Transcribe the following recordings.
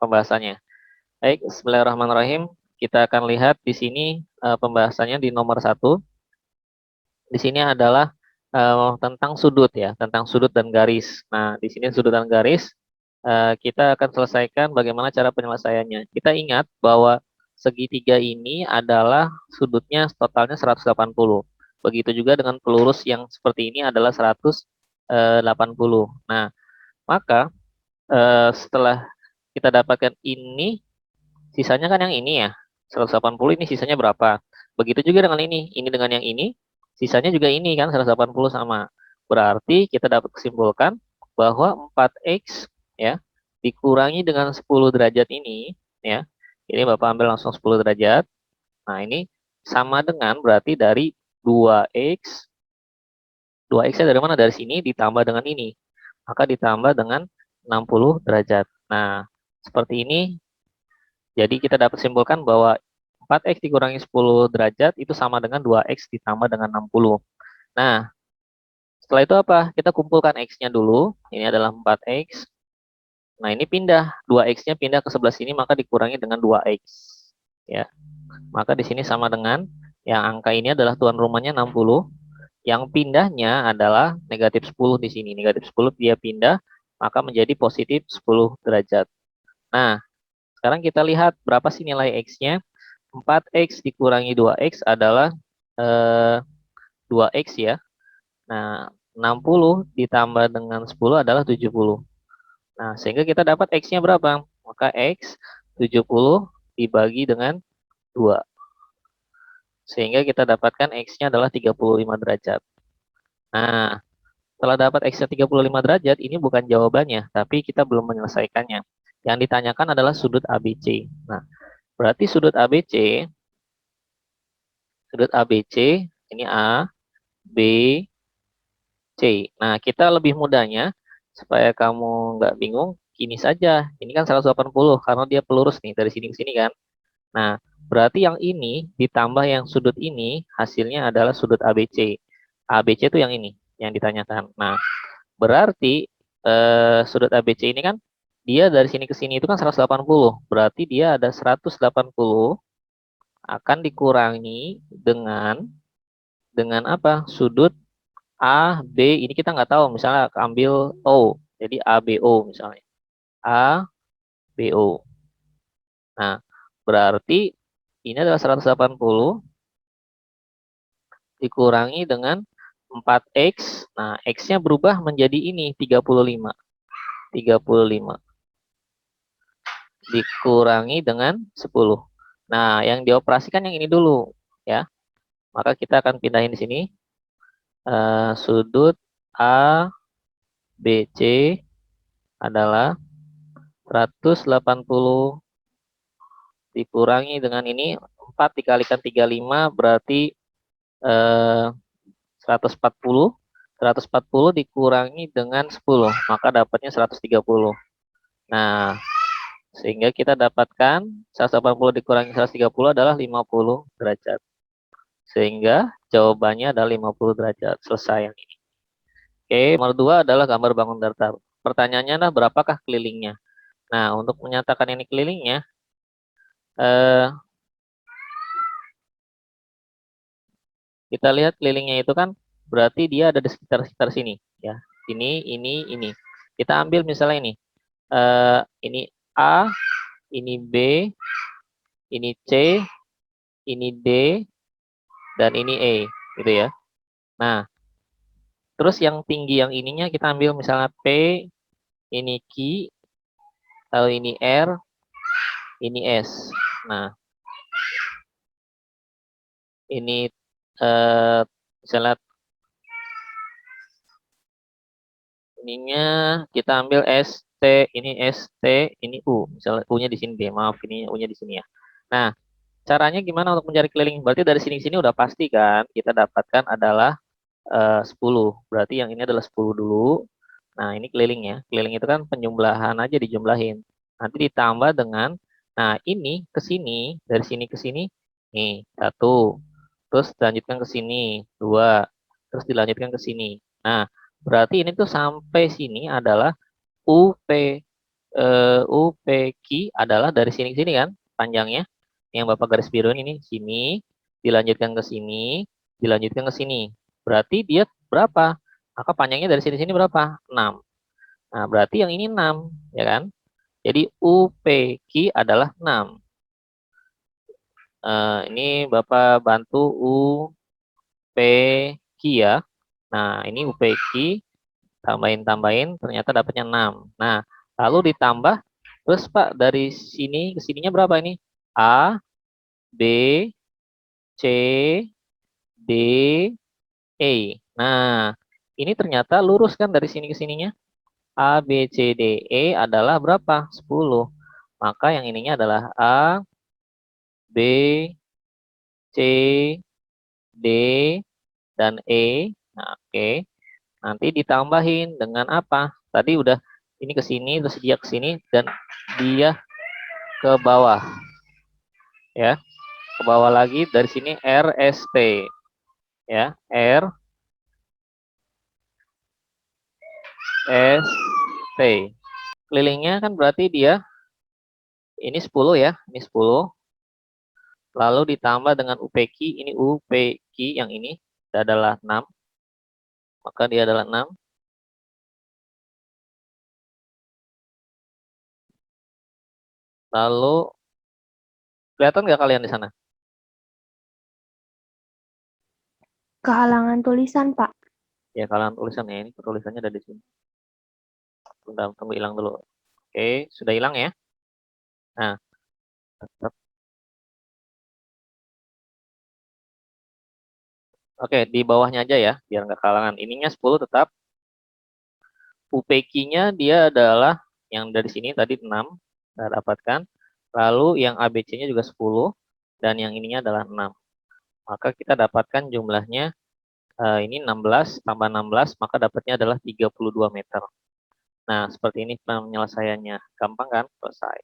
pembahasannya. Baik, bismillahirrahmanirrahim. Kita akan lihat di sini pembahasannya di nomor 1. Di sini adalah tentang sudut ya, tentang sudut dan garis. Nah, di sini sudut dan garis kita akan selesaikan bagaimana cara penyelesaiannya. Kita ingat bahwa segitiga ini adalah sudutnya totalnya 180. Begitu juga dengan pelurus yang seperti ini adalah 180. Nah, maka setelah kita dapatkan ini, sisanya kan yang ini ya, 180 ini sisanya berapa? Begitu juga dengan ini dengan yang ini, sisanya juga ini kan 180 sama. Berarti kita dapat kesimpulan bahwa 4x ya dikurangi dengan 10 derajat ini ya. Ini Bapak ambil langsung 10 derajat. Nah, ini sama dengan berarti dari 2x. 2x-nya dari mana? Dari sini ditambah dengan ini. Maka ditambah dengan 60 derajat. Nah, seperti ini. Jadi kita dapat simpulkan bahwa 4x dikurangi 10 derajat itu sama dengan 2x ditambah dengan 60. Nah, setelah itu apa? Kita kumpulkan x-nya dulu. Ini adalah 4x. Nah, ini pindah. 2x-nya pindah ke sebelah sini, maka dikurangi dengan 2x. Ya. Maka di sini sama dengan yang angka ini adalah tuan rumahnya 60. Yang pindahnya adalah negatif 10 di sini. Negatif 10 dia pindah, maka menjadi positif 10 derajat. Nah, sekarang kita lihat berapa sih nilai x-nya. 4x dikurangi 2x adalah 2x ya. Nah, 60 ditambah dengan 10 adalah 70. Nah, sehingga kita dapat x-nya berapa? Maka x 70 dibagi dengan 2. Sehingga kita dapatkan x-nya adalah 35 derajat. Nah, setelah dapat x-nya 35 derajat, ini bukan jawabannya, tapi kita belum menyelesaikannya. Yang ditanyakan adalah sudut ABC. Nah, berarti sudut ABC ini A, B, C. Nah, kita lebih mudahnya supaya kamu nggak bingung, gini saja. Ini kan 180 karena dia pelurus nih dari sini ke sini kan. Nah, berarti yang ini ditambah yang sudut ini hasilnya adalah sudut ABC. ABC itu yang ini yang ditanyakan. Nah, berarti sudut ABC ini kan dia dari sini ke sini itu kan 180. Berarti dia ada 180 akan dikurangi dengan apa? Sudut A, B, ini kita nggak tahu. Misalnya ambil O, jadi ABO misalnya. ABO. Nah, berarti ini adalah 180 dikurangi dengan 4x. Nah, x-nya berubah menjadi ini, 35. 35 dikurangi dengan 10. Nah, yang dioperasikan yang ini dulu. Ya, maka kita akan pindahin di sini. Sudut A, B, C adalah 180 dikurangi dengan ini 4 dikalikan 35 berarti 140. 140 dikurangi dengan 10 maka dapatnya 130. Nah, sehingga kita dapatkan 180 dikurangi 130 adalah 50 derajat. Sehingga jawabannya adalah 50 derajat. Selesai yang ini. Oke, nomor 2 adalah gambar bangun datar. Pertanyaannya adalah berapakah kelilingnya? Nah, untuk menyatakan ini kelilingnya, kita lihat kelilingnya itu kan berarti dia ada di sekitar sini. Ya, ini. Kita ambil misalnya ini. Ini A, ini B, ini C, ini D, dan ini E. Gitu ya. Nah, terus yang tinggi yang ininya kita ambil misalnya P, ini Q, lalu ini R, ini S. Nah, ini misalnya ininya kita ambil ST, ini ST, ini U. Misalnya U-nya di sini deh, maaf ini U-nya di sini ya. Nah, caranya gimana untuk mencari keliling? Berarti dari sini udah pasti kan kita dapatkan adalah 10. Berarti yang ini adalah 10 dulu. Nah, ini kelilingnya. Keliling itu kan penjumlahan aja dijumlahin. Nanti ditambah dengan, nah ini ke sini, dari sini ke sini, nih, 1. Terus dilanjutkan ke sini, 2. Terus dilanjutkan ke sini. Nah, berarti ini tuh sampai sini adalah UP. UPQ adalah dari sini ke sini kan, panjangnya. Yang Bapak garis biruin ini, sini, dilanjutkan ke sini, dilanjutkan ke sini. Berarti dia berapa? Maka panjangnya dari sini-sini berapa? 6. Nah, berarti yang ini 6, ya kan? Jadi UPQ adalah 6. Ini Bapak bantu UPQ ya. Nah, ini UPQ, tambahin, ternyata dapatnya 6. Nah, lalu ditambah, terus Pak, dari sini ke sininya berapa ini? A, B, C, D, E. Nah, ini ternyata lurus kan dari sini ke sininya. A, B, C, D, E adalah berapa? 10. Maka yang ininya adalah A, B, C, D, dan E. Nah, oke. Nanti ditambahin dengan apa? Tadi udah ini ke sini, terus dia ke sini, dan dia ke bawah. Ya, ke bawah lagi dari sini RST. Ya, R, S, T. Kelilingnya kan berarti dia ini 10 ya, ini 10. Lalu ditambah dengan UPQ, ini UPQ yang ini adalah 6. Maka dia adalah 6. Lalu kelihatan nggak kalian di sana? Kehalangan tulisan, Pak. Ya, kalian tulisan ya, ini tulisannya ada di sini. Bentar, tunggu hilang dulu. Oke, sudah hilang ya. Nah, tetap. Oke, di bawahnya aja ya, biar nggak kehalangan. Ininya 10 tetap. UPQ-nya dia adalah yang dari sini tadi 6, kita dapatkan. Lalu yang ABC-nya juga 10, dan yang ininya adalah 6. Maka kita dapatkan jumlahnya ini 16 tambah 16, maka dapatnya adalah 32 meter. Nah, seperti ini penyelesaiannya. Gampang kan? Selesai.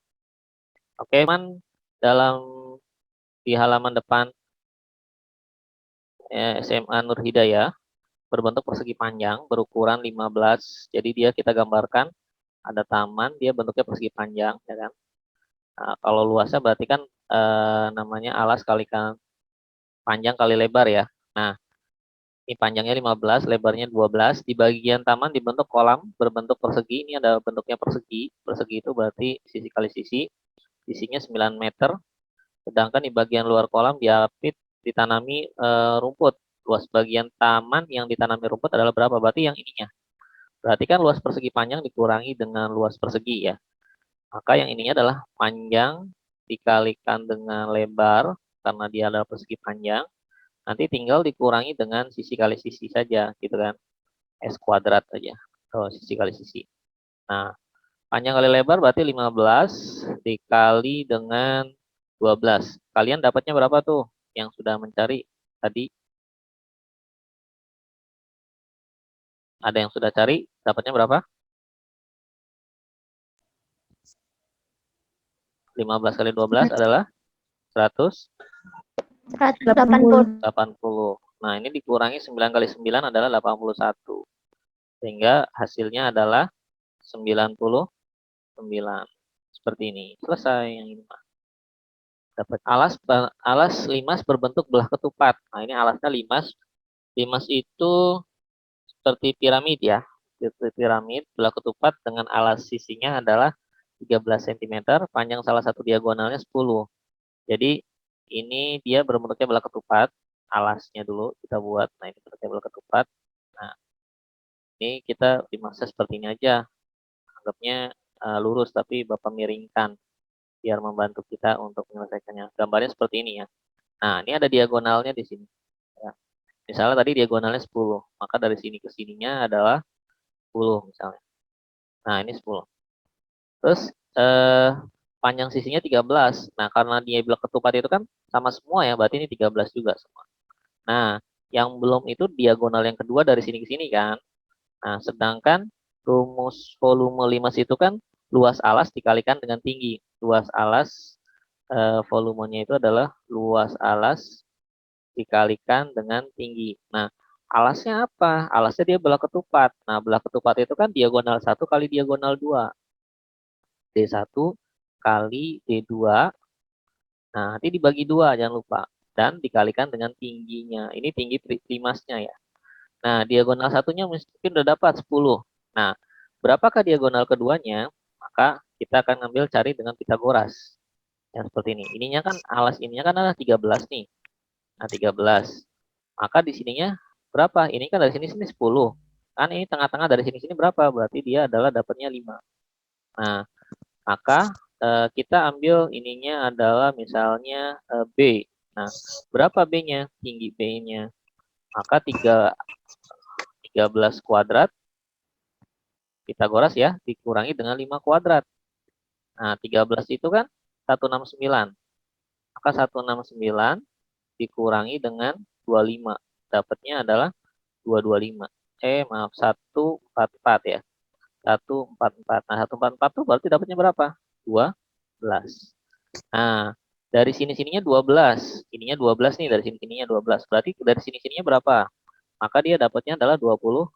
Oke, teman, dalam di halaman depan SMA Nur Hidayah berbentuk persegi panjang berukuran 15. Jadi dia kita gambarkan ada taman, dia bentuknya persegi panjang, ya kan? Nah, kalau luasnya berarti kan namanya alas kalikan panjang kali lebar ya. Nah, ini panjangnya 15, lebarnya 12. Di bagian taman dibentuk kolam berbentuk persegi. Ini ada bentuknya persegi. Persegi itu berarti sisi kali sisi. Sisinya 9 meter. Sedangkan di bagian luar kolam ditanami rumput. Luas bagian taman yang ditanami rumput adalah berapa? Berarti yang ininya. Berarti kan luas persegi panjang dikurangi dengan luas persegi ya. Maka yang ininya adalah panjang dikalikan dengan lebar karena dia adalah persegi panjang. Nanti tinggal dikurangi dengan sisi kali sisi saja gitu kan. S kuadrat aja. Oh, sisi kali sisi. Nah, panjang kali lebar berarti 15 dikali dengan 12. Kalian dapatnya berapa tuh? Yang sudah mencari tadi? Ada yang sudah cari? Dapatnya berapa? 15 kali 12 adalah 180. 180. Nah, ini dikurangi 9 kali 9 adalah 81. Sehingga hasilnya adalah 99. Seperti ini. Selesai yang ini. Dapat alas limas berbentuk belah ketupat. Nah, ini alasnya limas. Limas itu seperti piramid ya. Seperti piramid, belah ketupat dengan alas sisinya adalah 13 cm, panjang salah satu diagonalnya 10. Jadi ini dia berbentuknya belah ketupat. Alasnya dulu kita buat. Nah, ini bentuknya belah ketupat. Nah, ini kita limasnya seperti ini aja. Anggapnya lurus tapi Bapak miringkan biar membantu kita untuk menyelesaikannya. Gambarnya seperti ini ya. Nah, ini ada diagonalnya di sini. Ya. Misalnya tadi diagonalnya 10, maka dari sini ke sininya adalah 10 misalnya. Nah, ini 10. Terus panjang sisinya 13. Nah, karena dia bilang ketupat itu kan sama semua ya, berarti ini 13 juga semua. Nah, yang belum itu diagonal yang kedua dari sini ke sini kan. Nah, sedangkan rumus volume limas itu kan luas alas dikalikan dengan tinggi. Luas alas volumenya itu adalah luas alas dikalikan dengan tinggi. Nah, alasnya apa? Alasnya dia belah ketupat. Nah, belah ketupat itu kan diagonal 1 kali diagonal 2. D1 kali D2. Nah, nanti dibagi 2, jangan lupa. Dan dikalikan dengan tingginya. Ini tinggi primasnya ya. Nah, diagonal satunya mungkin udah dapat 10. Nah, berapakah diagonal keduanya? Maka kita akan ambil cari dengan Pitagoras. Yang seperti ini. Ininya kan ininya kan adalah 13 nih. Nah, 13. Maka di sininya berapa? Ini kan dari sini 10. Kan ini tengah-tengah dari sini berapa? Berarti dia adalah dapatnya 5. Nah, maka kita ambil ininya adalah misalnya B. Nah, berapa B-nya? Tinggi B-nya. Maka 13 kuadrat Pitagoras ya, dikurangi dengan 5 kuadrat. Nah, 13 itu kan 169. Maka 169 dikurangi dengan 25. Dapatnya adalah 225. Maaf, 144 ya. 144. Nah, 144 itu berarti dapatnya berapa? 12. Nah, dari sini-sininya 12. Ininya 12 nih, dari sini-sininya 12. Berarti dari sini-sininya berapa? Maka dia dapatnya adalah 24.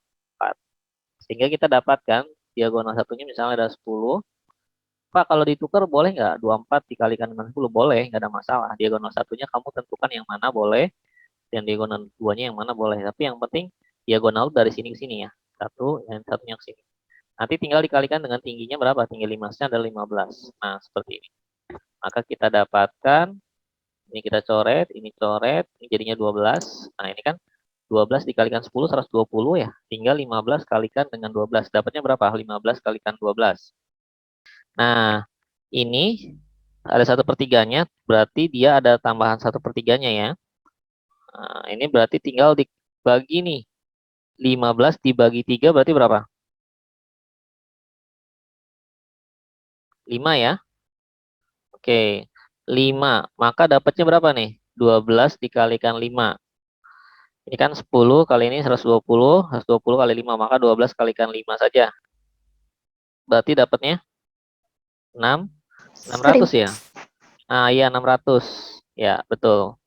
Sehingga kita dapatkan diagonal satunya misalnya ada 10. Pak, kalau ditukar boleh nggak? 24 dikalikan dengan 10? Boleh, nggak ada masalah. Diagonal satunya kamu tentukan yang mana boleh, dan diagonal duanya yang mana boleh. Tapi yang penting diagonal dari sini ke sini ya. Satu, dan satunya ke sini. Nanti tinggal dikalikan dengan tingginya berapa? Tinggi limasnya adalah 15. Nah, seperti ini. Maka kita dapatkan, ini kita coret, ini jadinya 12. Nah, ini kan 12 dikalikan 10, 120 ya. Tinggal 15 kalikan dengan 12. Dapatnya berapa? 15 kalikan 12. Nah, ini ada 1/3-nya, berarti dia ada tambahan 1/3-nya ya. Nah, ini berarti tinggal dibagi nih. 15 dibagi 3 berarti berapa? 5 ya. Oke, 5. Maka dapatnya berapa nih? 12 dikalikan 5. Ini kan 10 kali ini 120, 120 kali 5, maka 12 kalikan 5 saja. Berarti dapatnya 600 ya? Nah, iya 600. Ya, betul.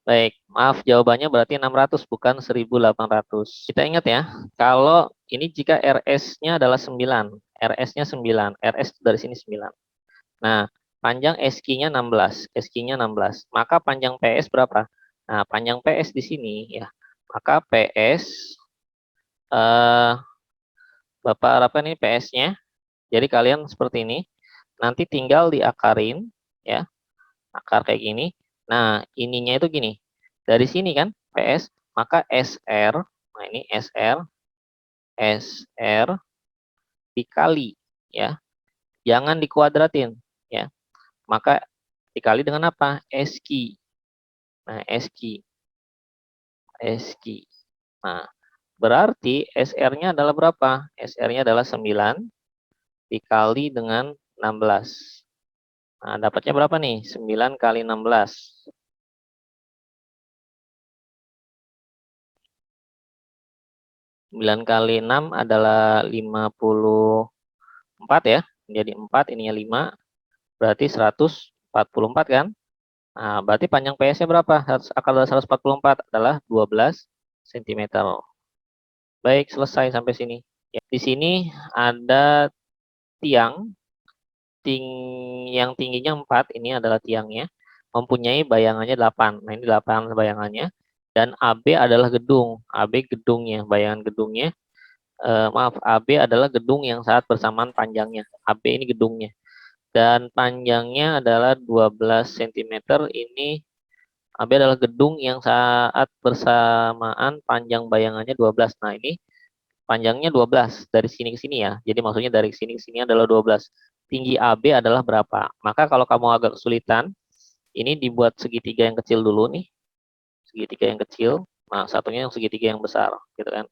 Baik, maaf jawabannya berarti 600 bukan 1800. Kita ingat ya, kalau ini jika RS-nya adalah 9, RS-nya 9, RS dari sini 9. Nah, panjang SQ-nya 16, SQ-nya 16. Maka panjang PS berapa? Nah, panjang PS di sini ya. Maka PS Bapak harapkan ini PS-nya. Jadi kalian seperti ini. Nanti tinggal diakarin ya. Akar kayak gini. Nah, ininya itu gini. Dari sini kan PS, maka SR. Nah, ini SR dikali ya. Jangan dikuadratin ya. Maka dikali dengan apa? SQ. Nah, SQ. Nah, berarti SR-nya adalah berapa? SR-nya adalah 9 dikali dengan 16. Nah, dapatnya berapa nih? 9 kali 16. 9 kali 6 adalah 54 ya. Jadi 4, ininya 5. Berarti 144 kan? Nah, berarti panjang PS-nya berapa? Akar dari 144 adalah 12 cm. Baik, selesai sampai sini. Ya, di sini ada tiang yang tingginya 4, ini adalah tiangnya, mempunyai bayangannya 8. Nah, ini 8 bayangannya. Dan AB adalah gedung. AB gedungnya, bayangan gedungnya. Maaf, AB adalah gedung yang saat bersamaan panjangnya. AB ini gedungnya. Dan panjangnya adalah 12 cm. Ini AB adalah gedung yang saat bersamaan panjang bayangannya 12. Nah, ini panjangnya 12 dari sini ke sini ya. Jadi maksudnya dari sini ke sini adalah 12. Tinggi AB adalah berapa? Maka kalau kamu agak kesulitan, ini dibuat segitiga yang kecil dulu nih. Segitiga yang kecil. Nah, satunya yang segitiga yang besar, gitu kan.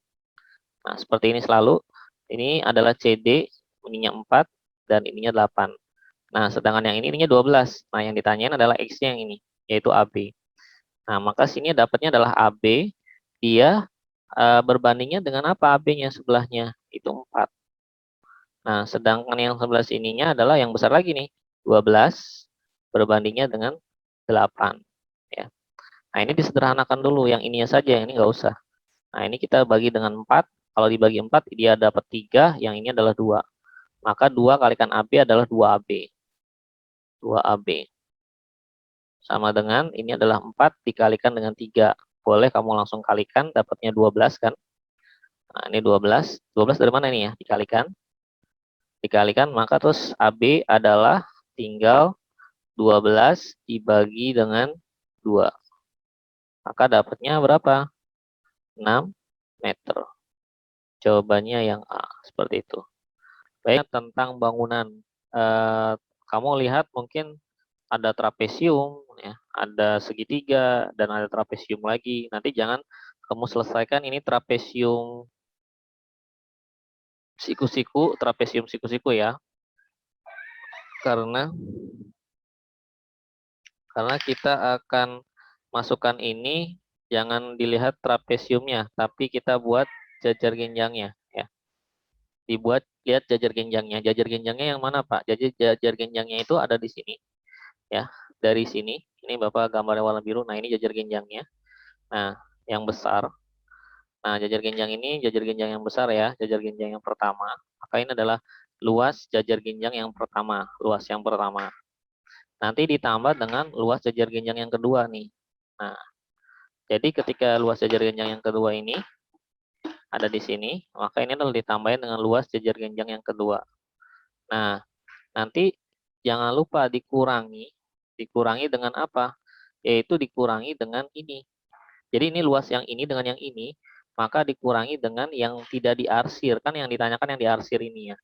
Nah, seperti ini selalu. Ini adalah CD, ininya 4 dan ininya 8. Nah, sedangkan yang ini ininya 12. Nah, yang ditanyain adalah X-nya yang ini, yaitu AB. Nah, maka sini dapatnya adalah AB. Dia berbandingnya dengan apa AB-nya sebelahnya? Itu 4. Nah, sedangkan yang sebelah sininya adalah yang besar lagi nih, 12 berbandingnya dengan 8. Ya. Nah, ini disederhanakan dulu, yang ininya saja, yang ini nggak usah. Nah, ini kita bagi dengan 4. Kalau dibagi 4, dia dapat 3, yang ini adalah 2. Maka 2 kalikan AB adalah 2AB. 2AB. Sama dengan ini adalah 4 dikalikan dengan 3. Boleh kamu langsung kalikan, dapatnya 12 kan? Nah, ini 12. 12 dari mana ini ya? Dikalikan. Dikalikan, maka terus AB adalah tinggal 12 dibagi dengan 2. Maka dapatnya berapa? 6 meter. Jawabannya yang A, seperti itu. Baik, tentang bangunan. Kamu lihat mungkin ada trapesium, ya, ada segitiga, dan ada trapesium lagi. Nanti jangan kamu selesaikan ini trapesium siku-siku, trapesium siku-siku ya. Karena kita akan masukkan ini, jangan dilihat trapesiumnya, tapi kita buat jajar genjangnya ya. Dibuat, lihat jajar genjangnya. Jajar genjangnya yang mana, Pak? Jajar genjangnya itu ada di sini ya. Dari sini, ini Bapak gambarnya warna biru. Nah, ini jajar genjangnya. Nah, yang besar. Nah, jajar genjang ini jajar genjang yang besar ya, jajar genjang yang pertama. Maka ini adalah luas jajar genjang yang pertama, luas yang pertama. Nanti ditambah dengan luas jajar genjang yang kedua nih. Nah, jadi ketika luas jajar genjang yang kedua ini ada di sini, maka ini adalah ditambahin dengan luas jajar genjang yang kedua. Nah, nanti jangan lupa dikurangi. Dikurangi dengan apa? Yaitu dikurangi dengan ini. Jadi ini luas yang ini dengan yang ini, maka dikurangi dengan yang tidak diarsir. Kan yang ditanyakan yang diarsir ini ya.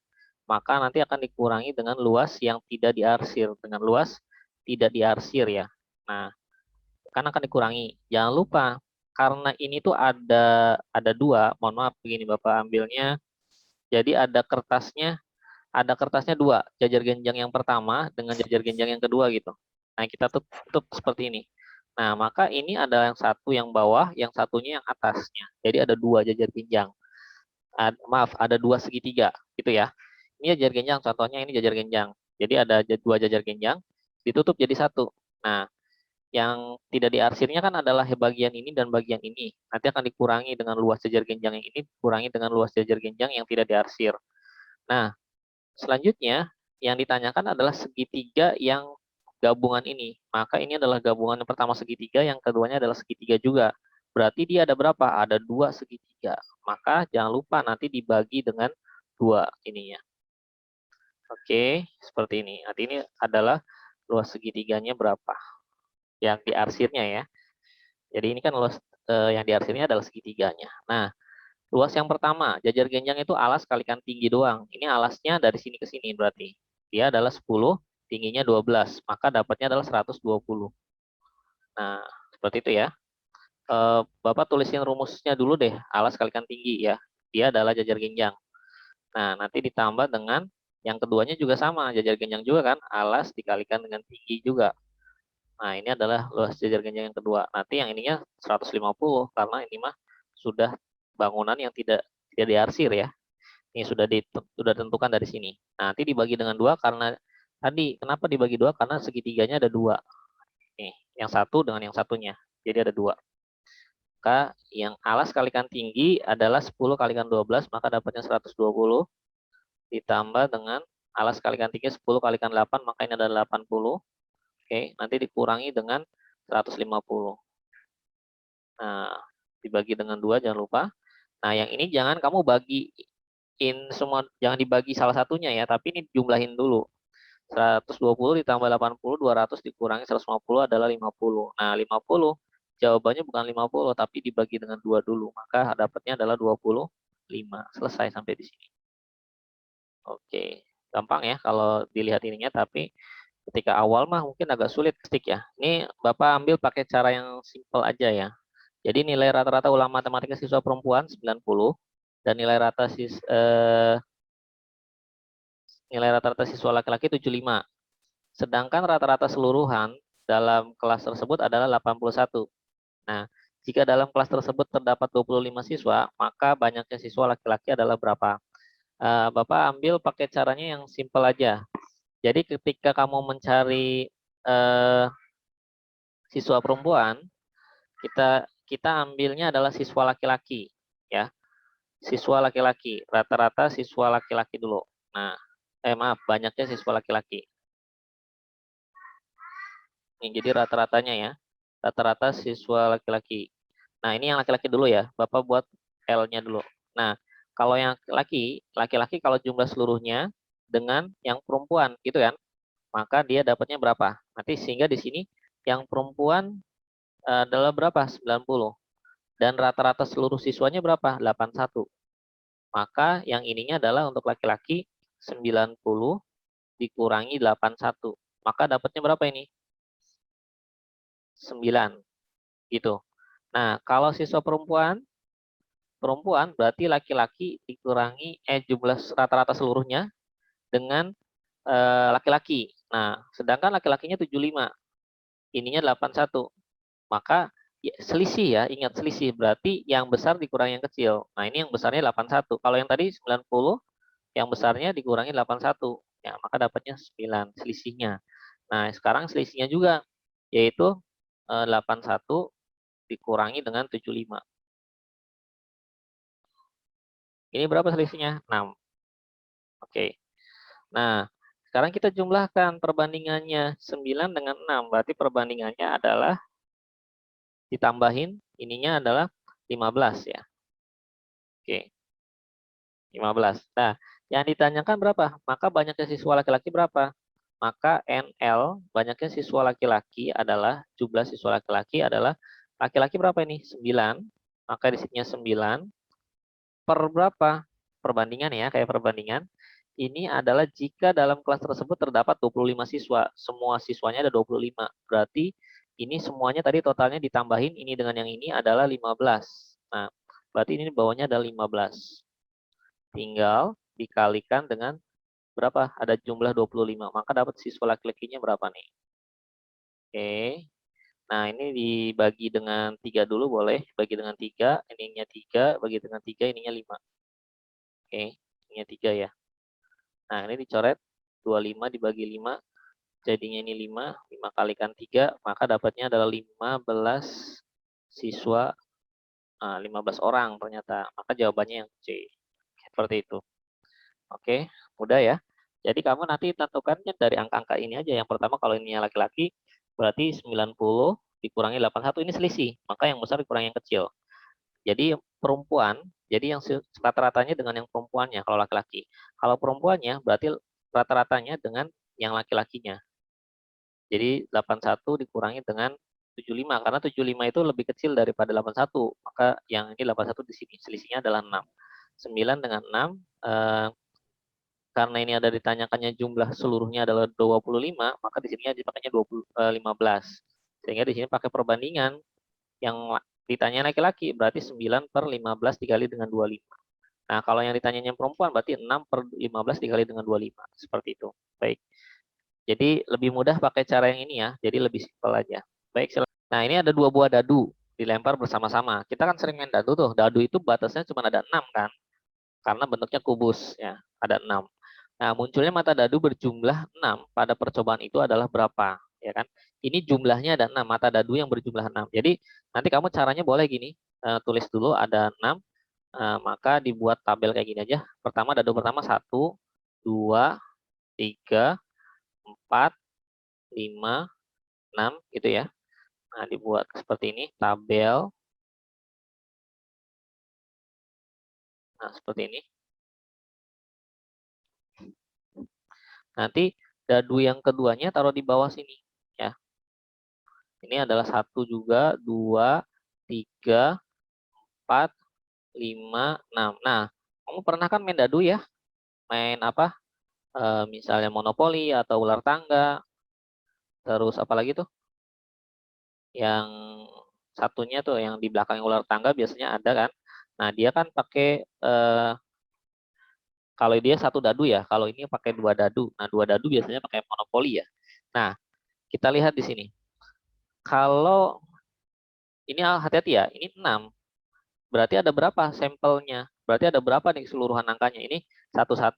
Maka nanti akan dikurangi dengan luas yang tidak diarsir. Dengan luas tidak diarsir ya. Nah, kan akan dikurangi. Jangan lupa, karena ini tuh ada dua. Mohon maaf, begini Bapak ambilnya. Jadi ada kertasnya dua. Jajar genjang yang pertama dengan jajar genjang yang kedua gitu. Nah, kita tutup seperti ini. Nah, maka ini ada yang satu yang bawah, yang satunya yang atasnya. Jadi ada dua jajar genjang. Maaf, ada dua segitiga, gitu ya. Ini jajar genjang, contohnya ini jajar genjang. Jadi ada dua jajar genjang, ditutup jadi satu. Nah, yang tidak diarsirnya kan adalah bagian ini dan bagian ini. Nanti akan dikurangi dengan luas jajar genjang yang ini, dikurangi dengan luas jajar genjang yang tidak diarsir. Nah, selanjutnya yang ditanyakan adalah segitiga yang gabungan ini. Maka ini adalah gabungan yang pertama segitiga, yang keduanya adalah segitiga juga. Berarti dia ada berapa? Ada dua segitiga. Maka jangan lupa nanti dibagi dengan dua ininya. Oke, seperti ini. Nanti ini adalah luas segitiganya berapa? Yang diarsirnya ya. Jadi ini kan luas yang diarsirnya adalah segitiganya. Nah, luas yang pertama, jajar genjang itu alas kalikan tinggi doang. Ini alasnya dari sini ke sini berarti. Dia adalah 10, tingginya 12. Maka dapatnya adalah 120. Nah, seperti itu ya. Bapak tulisin rumusnya dulu deh, alas kalikan tinggi ya. Dia adalah jajar genjang. Nah, nanti ditambah dengan yang keduanya juga sama, jajar genjang juga kan, alas dikalikan dengan tinggi juga. Nah, ini adalah luas jajar genjang yang kedua. Nanti yang ininya 150 karena ini mah sudah bangunan yang tidak diarsir ya. Ini sudah ditentukan dari sini. Nah, nanti dibagi dengan dua karena tadi kenapa dibagi dua? Karena segitiganya ada dua. Nih, yang satu dengan yang satunya. Jadi ada dua. Maka yang alas kalikan tinggi adalah 10 kalikan 12, maka dapatnya 120. Ditambah dengan alas kalikan tinggi 10 kalikan 8, maka ini adalah 80. Oke, nanti dikurangi dengan 150. Nah, dibagi dengan 2 jangan lupa. Nah, yang ini jangan kamu bagiin semua, jangan dibagi salah satunya ya, tapi ini jumlahin dulu. 120 ditambah 80, 200 dikurangi 150 adalah 50. Nah, 50 jawabannya bukan 50, tapi dibagi dengan 2 dulu. Maka dapatnya adalah 25. Selesai sampai di sini. Oke, gampang ya kalau dilihat ininya, tapi ketika awal mah mungkin agak sulit ketik ya. Ini Bapak ambil pakai cara yang simple aja ya. Jadi nilai rata-rata ulang matematika siswa perempuan 90 dan nilai rata-rata siswa laki-laki 75. Sedangkan rata-rata seluruhan dalam kelas tersebut adalah 81. Nah, jika dalam kelas tersebut terdapat 25 siswa, maka banyaknya siswa laki-laki adalah berapa? Bapak ambil pakai caranya yang simple aja. Jadi ketika kamu mencari siswa perempuan, kita ambilnya adalah siswa laki-laki, ya. Siswa laki-laki, rata-rata siswa laki-laki dulu. Nah, maaf, banyaknya siswa laki-laki. Ini jadi rata-ratanya ya. Rata-rata siswa laki-laki. Nah, ini yang laki-laki dulu ya. Bapak buat L-nya dulu. Nah, kalau yang laki-laki kalau jumlah seluruhnya dengan yang perempuan, gitu kan? Maka dia dapatnya berapa? Nanti sehingga di sini yang perempuan adalah berapa? 90. Dan rata-rata seluruh siswanya berapa? 81. Maka yang ininya adalah untuk laki-laki 90 dikurangi 81. Maka dapatnya berapa ini? 9. Gitu. Nah, kalau siswa perempuan berarti laki-laki dikurangi jumlah rata-rata seluruhnya dengan laki-laki. Nah, sedangkan laki-lakinya 75, ininya 81. Maka ya, selisih ya, ingat selisih berarti yang besar dikurangi yang kecil. Nah, ini yang besarnya 81. Kalau yang tadi 90, yang besarnya dikurangi 81. Ya, maka dapatnya 9 selisihnya. Nah, sekarang selisihnya juga yaitu 81 dikurangi dengan 75. Ini berapa selisihnya? 6. Oke. Nah, sekarang kita jumlahkan perbandingannya 9 dengan 6. Berarti perbandingannya adalah ditambahin ininya adalah 15 ya. Oke, 15. Nah, yang ditanyakan berapa? Maka banyaknya siswa laki-laki berapa? Maka NL, banyaknya siswa laki-laki adalah, jumlah siswa laki-laki adalah, laki-laki berapa ini? 9. Maka di sininya 9 per berapa? Perbandingan ya, kayak perbandingan. Ini adalah jika dalam kelas tersebut terdapat 25 siswa. Semua siswanya ada 25. Berarti ini semuanya tadi totalnya ditambahin ini dengan yang ini adalah 15. Nah, berarti ini bawahnya ada 15. Tinggal dikalikan dengan berapa? Ada jumlah 25. Maka dapat siswa laki-lakinya berapa nih? Oke. Nah, ini dibagi dengan 3 dulu boleh. Bagi dengan 3, ininya 3. Bagi dengan 3, ininya 5. Oke, ininya 3 ya. Nah, ini dicoret 25 dibagi 5, jadinya ini 5 kalikan 3, maka dapatnya adalah 15 siswa, 15 orang ternyata. Maka jawabannya yang C. Seperti itu. Oke, mudah ya. Jadi kamu nanti tentukannya dari angka-angka ini aja. Yang pertama kalau ini laki-laki, berarti 90 dikurangi 81, ini selisih. Maka yang besar dikurangi yang kecil. Jadi perempuan, jadi yang rata-ratanya dengan yang perempuannya kalau laki-laki. Kalau perempuannya berarti rata-ratanya dengan yang laki-lakinya. Jadi 81 dikurangi dengan 75 karena 75 itu lebih kecil daripada 81. Maka yang ini 81 di sini selisihnya adalah 6. 9 dengan 6 karena ini ada ditanyakannya jumlah seluruhnya adalah 25, maka di sini dipakainya 15. Sehingga di sini pakai perbandingan yang ditanya laki-laki berarti 9 per 15 dikali dengan 25. Nah, kalau yang ditanyanya perempuan berarti 6 per 15 dikali dengan 25. Seperti itu. Baik. Jadi lebih mudah pakai cara yang ini ya. Jadi lebih simpel aja. Baik, silakan. Nah, ini ada 2 buah dadu dilempar bersama-sama. Kita kan sering main dadu tuh. Dadu itu batasnya cuma ada 6 kan. Karena bentuknya kubus ya. Ada 6. Nah, munculnya mata dadu berjumlah 6 pada percobaan itu adalah berapa? Ya kan? Ini jumlahnya ada 6, mata dadu yang berjumlah 6. Jadi, nanti kamu caranya boleh gini, tulis dulu ada 6, maka dibuat tabel kayak gini aja. Pertama, dadu pertama 1, 2, 3, 4, 5, 6, gitu ya. Nah, dibuat seperti ini, tabel. Nah, seperti ini. Nanti dadu yang keduanya taruh di bawah sini. Ya. Ini adalah 1 juga, 2, 3, 4, 5, 6. Nah, kamu pernah kan main dadu ya? Main apa? Misalnya monopoli atau ular tangga. Terus apa lagi tuh? Yang satunya tuh yang di belakang ular tangga biasanya ada kan? Nah, dia kan pakai kalau dia satu dadu ya, kalau ini pakai 2 dadu. Nah, 2 dadu biasanya pakai monopoli ya. Nah, kita lihat di sini. Kalau ini hati-hati ya, ini 6. Berarti ada berapa sampelnya? Berarti ada berapa nih keseluruhan angkanya? Ini 11,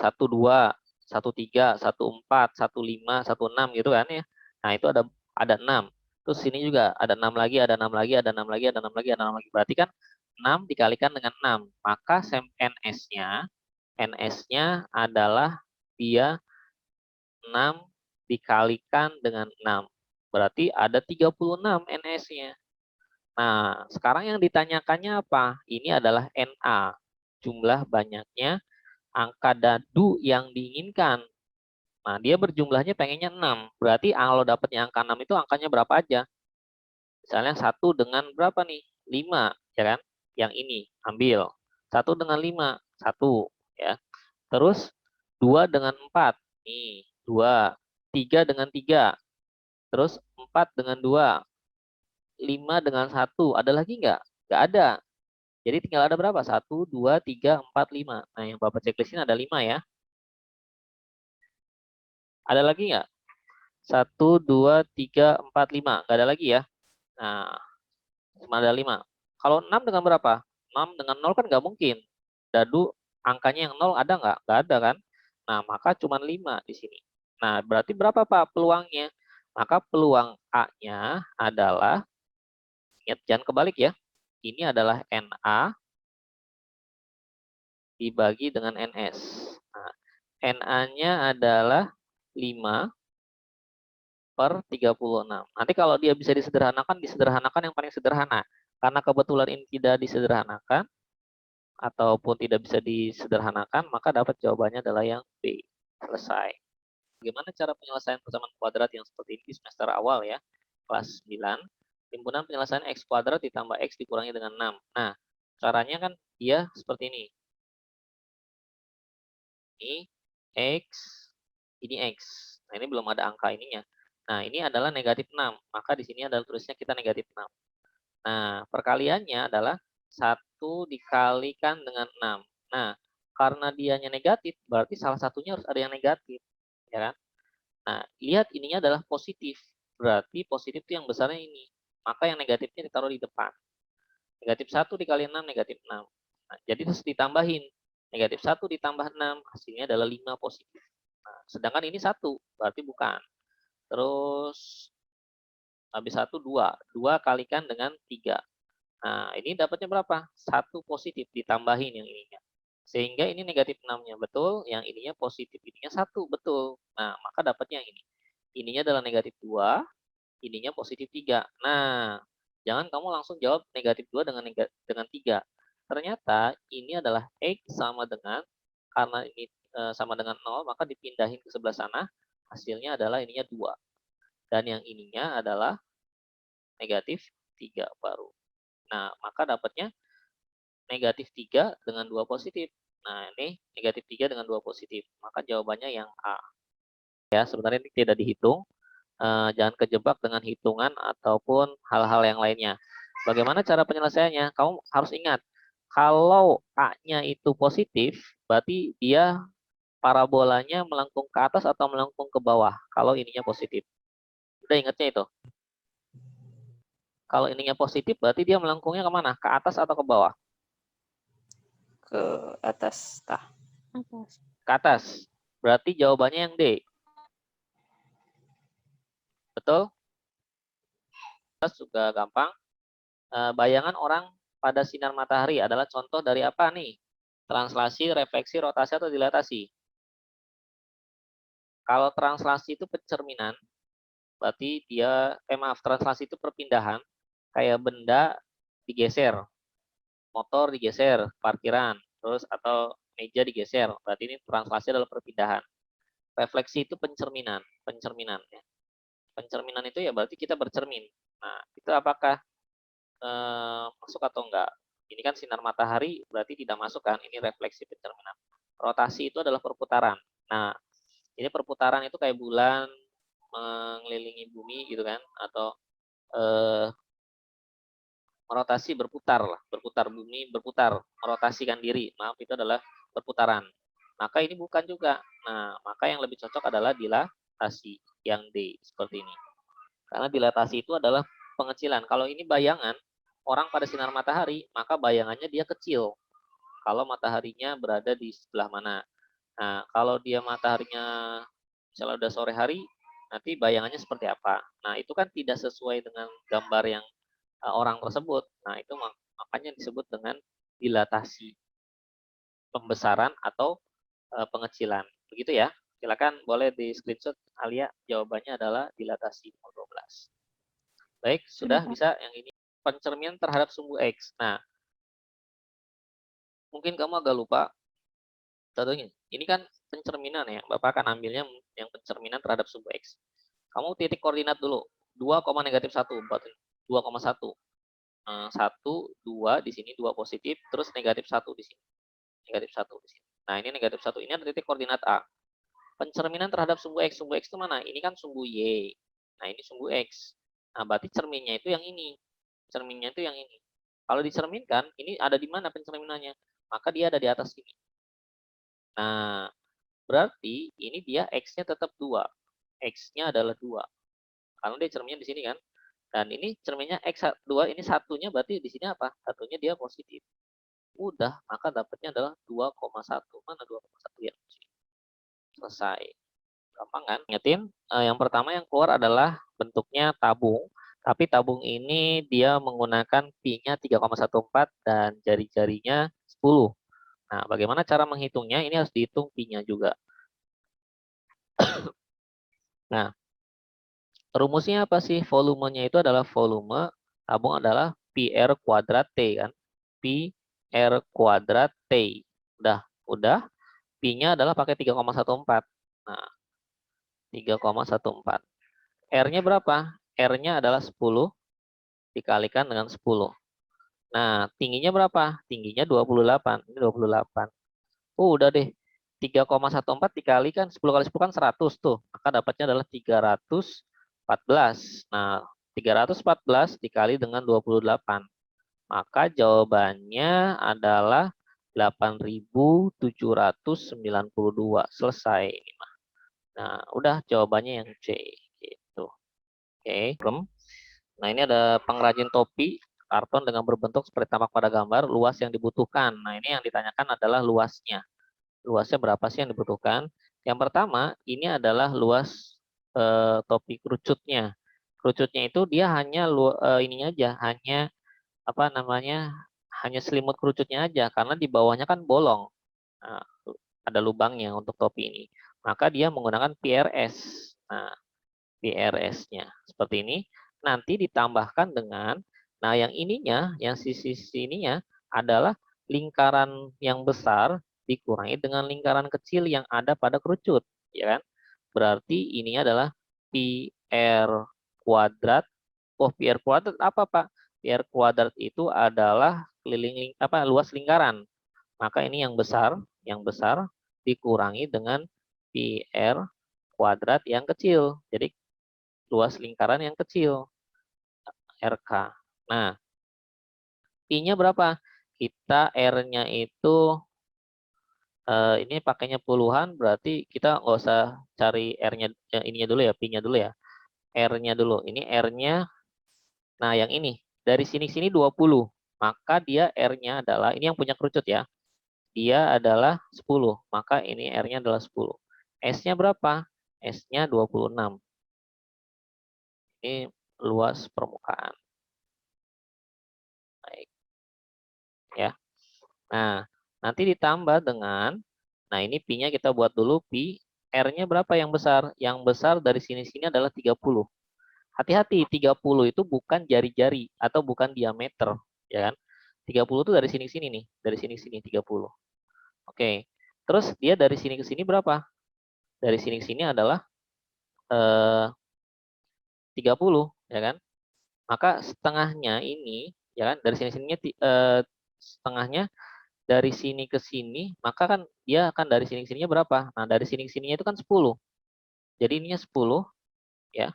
12, 13, 14, 15, 16 gitu kan ya. Nah, itu ada 6. Terus sini juga ada 6 lagi, ada 6 lagi, ada 6 lagi, ada 6 lagi, ada 6 lagi. Berarti kan 6 dikalikan dengan 6. Maka SEM NS-nya NS-nya adalah dia 6 dikalikan dengan 6. Berarti ada 36 NS-nya. Nah, sekarang yang ditanyakannya apa? Ini adalah NA, jumlah banyaknya angka dadu yang diinginkan. Nah, dia berjumlahnya pengennya 6. Berarti kalau dapatnya angka 6 itu angkanya berapa aja? Misalnya 1 dengan berapa nih? 5, ya kan? Yang ini, ambil. 1 dengan 5, 1. Ya. Terus 2 dengan 4, nih, 2. 3 dengan 3, terus 4 dengan 2, 5 dengan 1. Ada lagi nggak? Nggak ada. Jadi tinggal ada berapa? 1, 2, 3, 4, 5. Nah, yang Bapak checklist ini ada 5 ya. Ada lagi nggak? 1, 2, 3, 4, 5. Nggak ada lagi ya. Nah, cuma ada 5. Kalau 6 dengan berapa? 6 dengan 0 kan nggak mungkin. Dadu angkanya yang 0 ada nggak? Nggak ada kan? Nah, maka cuma 5 di sini. Nah, berarti berapa Pak peluangnya? Maka peluang A-nya adalah, ingat jangan kebalik ya. Ini adalah NA dibagi dengan NS. Nah, NA-nya adalah 5 per 36. Nanti kalau dia bisa disederhanakan yang paling sederhana. Karena kebetulan ini tidak disederhanakan, ataupun tidak bisa disederhanakan, maka dapat jawabannya adalah yang B. Selesai. Bagaimana cara penyelesaian persamaan kuadrat yang seperti ini di semester awal ya, kelas 9. Timbunan penyelesaian X kuadrat ditambah X dikurangi dengan 6. Nah, caranya kan dia seperti ini. Ini X, ini X. Nah, ini belum ada angka ininya. Nah, ini adalah negatif 6. Maka di sini adalah tulisnya kita negatif 6. Nah, perkaliannya adalah 1 dikalikan dengan 6. Nah, karena dianya negatif, berarti salah satunya harus ada yang negatif. Ya kan? Nah, lihat ininya adalah positif. Berarti positif itu yang besarnya ini. Maka yang negatifnya ditaruh di depan. Negatif 1 dikali 6, negatif 6. Nah, jadi terus ditambahin. Negatif 1 ditambah 6, hasilnya adalah 5 positif. Nah, sedangkan ini 1, berarti bukan. Terus, habis 1, 2. 2 kalikan dengan 3. Nah, ini dapatnya berapa? 1 positif, ditambahin yang ininya. Sehingga ini negatif 6-nya, betul. Yang ininya positif, ininya 1, betul. Nah, maka dapatnya yang ini. Ininya adalah negatif 2, ininya positif 3. Nah, jangan kamu langsung jawab negatif 2 dengan 3. Ternyata ini adalah X sama dengan, karena ini sama dengan 0, maka dipindahin ke sebelah sana, hasilnya adalah ininya 2. Dan yang ininya adalah negatif 3 baru. Nah, maka dapatnya negatif 3 dengan 2 positif. Nah, ini negatif 3 dengan 2 positif. Maka jawabannya yang A. Ya, sebenarnya ini tidak dihitung. Jangan kejebak dengan hitungan ataupun hal-hal yang lainnya. Bagaimana cara penyelesaiannya? Kamu harus ingat, kalau A-nya itu positif, berarti dia parabolanya melengkung ke atas atau melengkung ke bawah. Kalau ininya positif. Udah ingatnya itu. Kalau ininya positif, berarti dia melengkungnya kemana? Ke atas atau ke bawah? Ke atas tah. Atas. Ke atas. Berarti jawabannya yang D. Betul? Juga gampang. Bayangan orang pada sinar matahari adalah contoh dari apa nih? Translasi, refleksi, rotasi, atau dilatasi? Kalau translasi itu pencerminan, berarti dia, translasi itu perpindahan, kayak benda digeser, motor digeser, parkiran, terus atau meja digeser, berarti ini translasi adalah perpindahan. Refleksi itu pencerminan ya. Pencerminan itu ya berarti kita bercermin. Nah, itu apakah masuk atau enggak? Ini kan sinar matahari berarti tidak masuk kan, ini refleksi pencerminan. Rotasi itu adalah perputaran. Nah, ini perputaran itu kayak bulan mengelilingi bumi gitu kan, atau merotasi, berputar lah, berputar bumi, berputar, merotasikan diri. Maaf, itu adalah perputaran. Maka ini bukan juga. Nah, maka yang lebih cocok adalah dilatasi, yang D, seperti ini. Karena dilatasi itu adalah pengecilan. Kalau ini bayangan, orang pada sinar matahari, maka bayangannya dia kecil. Kalau mataharinya berada di sebelah mana. Nah, kalau dia mataharinya misalnya udah sore hari, nanti bayangannya seperti apa. Nah, itu kan tidak sesuai dengan gambar yang orang tersebut. Nah, itu makanya disebut dengan dilatasi. pembesaran atau pengecilan. Begitu ya. Silakan boleh di screenshot Alia, jawabannya adalah dilatasi 0,12. Baik, sudah bisa yang ini. Pencerminan terhadap sumbu X. Nah, mungkin kamu agak lupa. Contohnya, ini kan pencerminan ya. Bapak akan ambilnya yang pencerminan terhadap sumbu X. Kamu titik koordinat dulu. 2, -1, berarti 2,1. 1, 2 di sini, 2 positif, terus -1 di sini. -1 di sini. Nah, ini -1. Ini ada titik koordinat A. Pencerminan terhadap sumbu X. Sumbu X itu mana? Ini kan sumbu Y. Nah, ini sumbu X. Nah, berarti cerminnya itu yang ini. Cerminnya itu yang ini. Kalau dicerminkan, ini ada di mana pencerminannya? Maka dia ada di atas sini. Nah, berarti ini dia X-nya tetap 2. X-nya adalah 2. Karena dia cerminnya di sini kan. Dan ini cerminnya X2, ini satunya berarti di sini apa? Satunya dia positif. Udah, maka dapatnya adalah 2,1. Mana 2,1 ya? Selesai. Gampang kan? Ingetin, yang pertama yang keluar adalah bentuknya tabung. Tapi tabung ini dia menggunakan pi-nya 3,14 dan jari-jarinya 10. Nah, bagaimana cara menghitungnya? Ini harus dihitung pi-nya juga. Nah, rumusnya apa sih? Volumenya itu adalah volume tabung adalah pi r kuadrat T kan? Pi r kuadrat T. Udah. Pi-nya adalah pakai 3,14. Nah, 3,14. R-nya berapa? R-nya adalah 10 dikalikan dengan 10. Nah, tingginya berapa? Tingginya 28. Ini 28. Udah deh. 3,14 dikalikan 10 kali 10 kan 100 tuh. Maka dapatnya adalah 314. Nah, 314 dikali dengan 28. Maka jawabannya adalah 8.792. Selesai. Nah, udah jawabannya yang C. Gitu. Oke. Nah, ini ada pengrajin topi karton dengan berbentuk seperti tampak pada gambar, luas yang dibutuhkan. Nah, ini yang ditanyakan adalah luasnya. Luasnya berapa sih yang dibutuhkan? Yang pertama, ini adalah luas topi kerucutnya. Kerucutnya itu dia hanya ininya aja, hanya apa namanya? Hanya selimut kerucutnya aja karena di bawahnya kan bolong. Nah, ada lubangnya untuk topi ini. Maka dia menggunakan PRS. Nah, PRS-nya seperti ini. Nanti ditambahkan dengan, nah yang ininya, yang sisi sininya adalah lingkaran yang besar dikurangi dengan lingkaran kecil yang ada pada kerucut, ya kan? Berarti ini adalah PR kuadrat. Oh, PR kuadrat apa, Pak? PR kuadrat itu adalah keliling apa luas lingkaran. Maka ini yang besar dikurangi dengan PR kuadrat yang kecil. Jadi luas lingkaran yang kecil, RK. Nah, pi-nya berapa? Kita R-nya itu ini pakainya puluhan, berarti kita nggak usah cari R-nya ininya dulu ya, pi-nya dulu ya. R-nya dulu. Ini R-nya, nah yang ini, dari sini-sini 20. Maka dia R-nya adalah, ini yang punya kerucut ya, dia adalah 10. Maka ini R-nya adalah 10. S-nya berapa? S-nya 26. Ini luas permukaan. Baik. Ya. Nah, nanti ditambah dengan, nah ini pi-nya kita buat dulu, pi, R-nya berapa yang besar? Yang besar dari sini-sini adalah 30. Hati-hati, 30 itu bukan jari-jari atau bukan diameter, ya kan? 30 itu dari sini-sini nih, dari sini-sini 30. Oke, terus dia dari sini ke sini berapa? Dari sini ke sini adalah 30, ya kan? Maka setengahnya ini, ya kan? Dari sini-sininya setengahnya dari sini ke sini, maka kan dia akan dari sini ke sininya berapa? Nah, dari sini ke sininya itu kan 10. Jadi ininya 10, ya.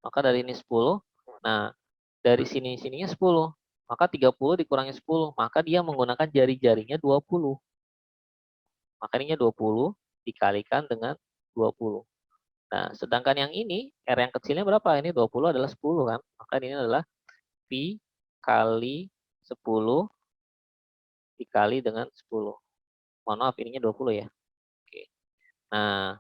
Maka dari ini 10. Nah, dari sini sininya 10. Maka 30 dikurangi 10, maka dia menggunakan jari-jarinya 20. Maka ininya 20 dikalikan dengan 20. Nah, sedangkan yang ini, R yang kecilnya berapa? Ini 20 adalah 10 kan? Maka ini adalah pi kali 10 dikali dengan 10. Mohon maaf, ininya 20 ya. Oke. Nah,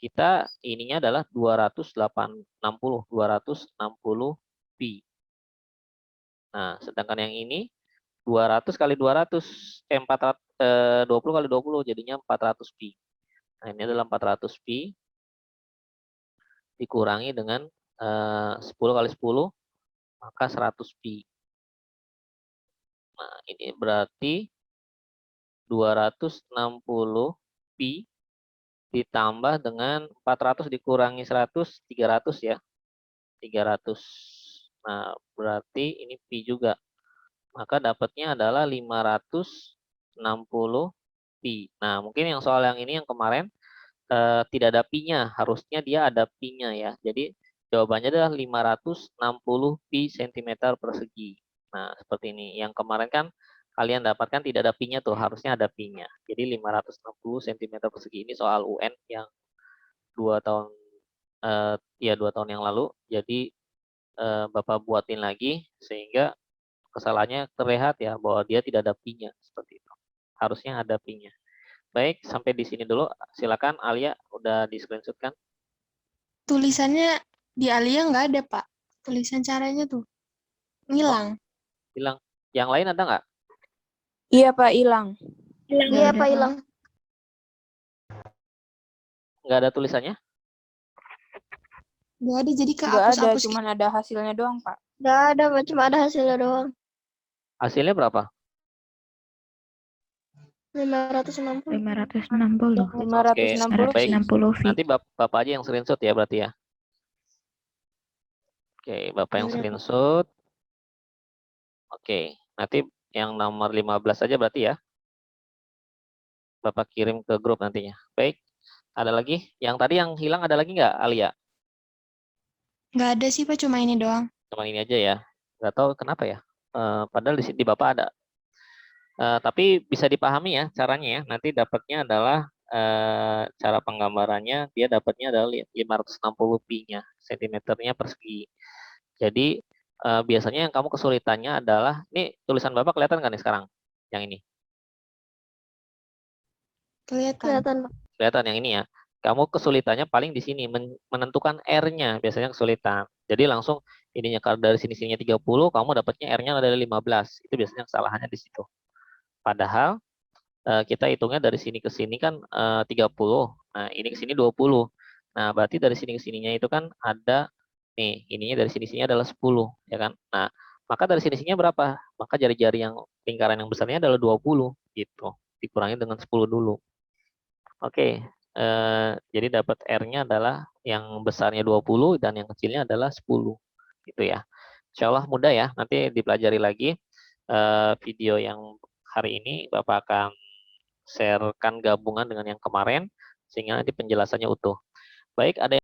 kita ininya adalah 260 pi. Nah, sedangkan yang ini 200 kali 200, 20 kali 20 jadinya 400 pi. Nah, ini adalah 400 pi dikurangi dengan 10 kali 10, maka 100 pi. Nah, ini berarti 260 pi ditambah dengan 400 dikurangi 100, 300 ya. 300. Nah, berarti ini pi juga. Maka dapatnya adalah 560 pi. Nah, mungkin yang soal yang ini yang kemarin tidak ada pi-nya, harusnya dia ada pi-nya ya. Jadi jawabannya adalah 560 pi cm persegi. Nah, seperti ini. Yang kemarin kan kalian dapatkan tidak ada pi-nya tuh, harusnya ada pi-nya. Jadi 560 cm persegi ini soal UN yang 2 tahun 2 tahun yang lalu. Jadi Bapak buatin lagi sehingga kesalahannya terlihat ya bahwa dia tidak ada pi-nya seperti itu. Harusnya ada pi-nya. Baik, sampai di sini dulu. Silakan Alia, udah di screenshot kan? Tulisannya di Alia nggak ada, Pak. Tulisan caranya tuh ngilang. Hilang. Yang lain ada nggak? Iya, Pak, hilang. Iya, Pak, hilang. Nggak ada tulisannya? Nggak ada, jadi Nggak ada, kehapus-hapus. cuman ada hasilnya doang, Pak. Nggak ada, Pak. Cuma ada hasilnya doang. Hasilnya berapa? 560. 560. 560 baik. 560 V. Nanti Bapak aja yang screenshot ya berarti ya. Oke, Bapak yang Iya, Pak. screenshot. Oke, nanti yang nomor 15 aja berarti ya. Bapak kirim ke grup nantinya. Baik, ada lagi? Yang tadi yang hilang ada lagi nggak, Alia? Nggak ada sih, Pak. Cuma ini doang. Cuma ini aja ya. Nggak tahu kenapa ya. Padahal di sini Bapak ada. Tapi bisa dipahami ya caranya ya. Nanti dapatnya adalah cara penggambarannya dia dapatnya adalah 560 pi-nya, sentimeternya persegi. Jadi biasanya yang kamu kesulitannya adalah ini tulisan Bapak kelihatan nggak nih sekarang? Yang ini. Kelihatan, Pak. Kelihatan yang ini ya. Kamu kesulitannya paling di sini menentukan R-nya biasanya kesulitan. Jadi langsung ininya kalau dari sini-sininya 30, kamu dapatnya R-nya adalah 15. Itu biasanya kesalahannya di situ. Padahal kita hitungnya dari sini ke sini kan 30. Nah, ini ke sini 20. Nah, berarti dari sini ke sininya itu kan ada nih, ininya dari sini-sininya adalah 10, ya kan? Nah, maka dari sini-sininya berapa? Maka jari-jari yang lingkaran yang besarnya adalah 20 gitu. Dikurangi dengan 10 dulu. Oke, jadi dapat R-nya adalah yang besarnya 20 dan yang kecilnya adalah 10. Gitu ya. Insya Allah mudah ya, nanti dipelajari lagi video yang hari ini Bapak akan sharekan gabungan dengan yang kemarin sehingga nanti penjelasannya utuh. Baik, ada